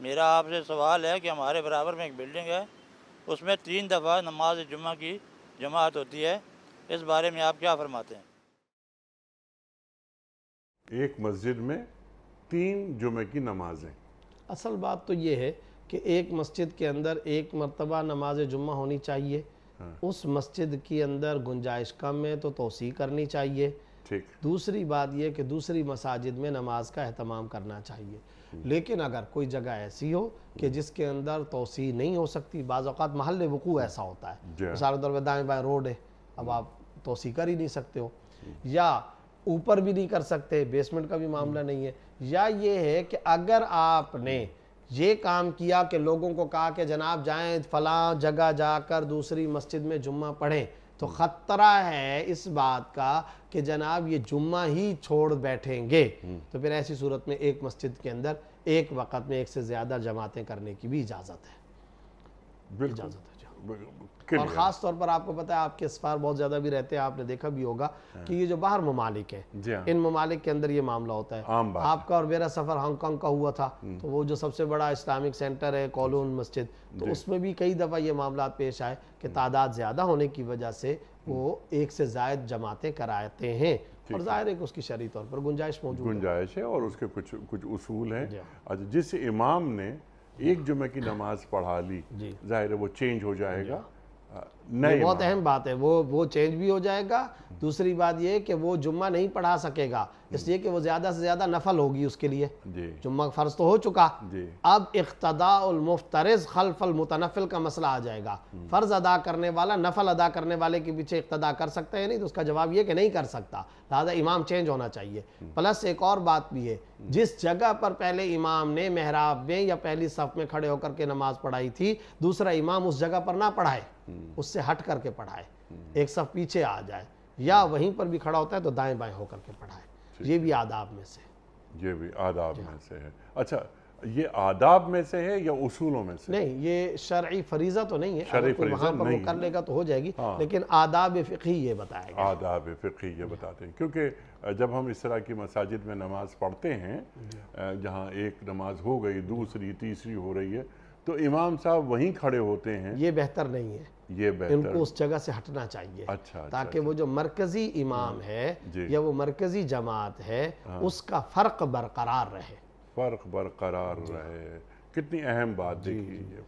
میرا آپ سے سوال ہے کہ ہمارے برابر میں ایک بلڈنگ ہے، اس میں 3 دفعہ نماز جمعہ کی جماعت ہوتی ہے، اس بارے میں آپ کیا فرماتے ہیں؟ ایک مسجد میں 3 جمعے کی نمازیں۔ اصل بات تو یہ ہے کہ ایک مسجد کے اندر ایک مرتبہ نماز جمعہ ہونی چاہیے، اس مسجد کے اندر گنجائش کم ہے تو توسیع کرنی چاہیے۔ ٹھیک۔ دوسری بات یہ کہ دوسری مساجد میں نماز کا اہتمام کرنا چاہیے، لیکن اگر کوئی جگہ ایسی ہو کہ جس کے اندر توسیع نہیں ہو سکتی، بعض اوقات محل وقوع ایسا ہوتا ہے، مثال کے طور پہ دائیں بائیں روڈ ہے، اب آپ توسیع کر ہی نہیں سکتے ہو، یا اوپر بھی نہیں کر سکتے، بیسمنٹ کا بھی معاملہ نہیں ہے، یا یہ ہے کہ اگر آپ نے یہ کام کیا کہ لوگوں کو کہا کہ جناب جائیں فلاں جگہ جا کر دوسری مسجد میں جمعہ پڑھیں، تو خطرہ ہے اس بات کا کہ جناب یہ جمعہ ہی چھوڑ بیٹھیں گے، تو پھر ایسی صورت میں ایک مسجد کے اندر ایک وقت میں ایک سے زیادہ جماعتیں کرنے کی بھی اجازت ہے۔ بالکل۔ اور خاص طور پر آپ کو پتہ ہے، آپ کے اسفار بہت زیادہ بھی رہتے ہیں، آپ نے دیکھا بھی ہوگا کہ یہ جو باہر ممالک ہیں، ان ممالک کے اندر یہ معاملہ ہوتا ہے۔ آپ کا اور میرا سفر ہانگ کانگ کا ہوا تھا، تو وہ جو سب سے بڑا اسلامک سینٹر ہے کولون مسجد، تو اس میں بھی کئی دفعہ یہ معاملات پیش آئے کہ تعداد زیادہ ہونے کی وجہ سے وہ ایک سے زائد جماعتیں کراتے ہیں، اور ظاہر ہے کہ اس کی شرعی طور پر گنجائش موجود ہے۔ گنجائش ہے اور اس کے کچھ اصول ہیں۔ جس امام نے ایک جمعہ کی نماز پڑھا لی، ظاہر ہے وہ چینج ہو جائے گا۔ یہ بہت اہم بات ہے، وہ چینج بھی ہو جائے گا۔ دوسری بات یہ کہ وہ جمعہ نہیں پڑھا سکے گا، اس لیے کہ وہ زیادہ سے زیادہ نفل ہوگی اس کے لیے، جمعہ فرض تو ہو چکا، اب اقتداء المفترض خلف المتنفل کا مسئلہ آ جائے گا۔ فرض ادا کرنے والا نفل ادا کرنے والے کے پیچھے اقتداء کر سکتا ہے نہیں، تو اس کا جواب یہ کہ نہیں کر سکتا، لہذا امام چینج ہونا چاہیے۔ پلس ایک اور بات بھی ہے، جس جگہ پر پہلے امام نے محراب میں یا پہلی صف میں کھڑے ہو کر کے نماز پڑھائی تھی، دوسرا امام اس جگہ پر نہ پڑھائے، اس سے ہٹ کر کے پڑھائے، ایک صف پیچھے آ جائے، یا وہیں پر بھی کھڑا ہوتا ہے تو دائیں بائیں ہو کر کے پڑھائے۔ یہ بھی آداب میں سے یہ بھی آداب میں سے ہے۔ اچھا، یہ آداب میں سے ہے یا اصولوں میں سے؟ نہیں، یہ شرعی فریضہ تو نہیں ہے، اگر کوئی وہاں پر وہ کر لے گا تو ہو جائے گی، لیکن آداب فقہی یہ بتایا گیا۔ آداب فقہی یہ بتاتے ہیں، کیونکہ جب ہم اس طرح کی مساجد میں نماز پڑھتے ہیں، جہاں ایک نماز ہو گئی، دوسری تیسری ہو رہی ہے، تو امام صاحب وہیں کھڑے ہوتے ہیں۔ یہ بہتر نہیں ہے، یہ ان بہتر، کو اس جگہ سے ہٹنا چاہیے، تاکہ وہ جو مرکزی امام ہے یا وہ مرکزی جماعت ہے اس کا فرق برقرار رہے۔ فرق برقرار رہے۔ کتنی اہم بات دیکھیے یہ۔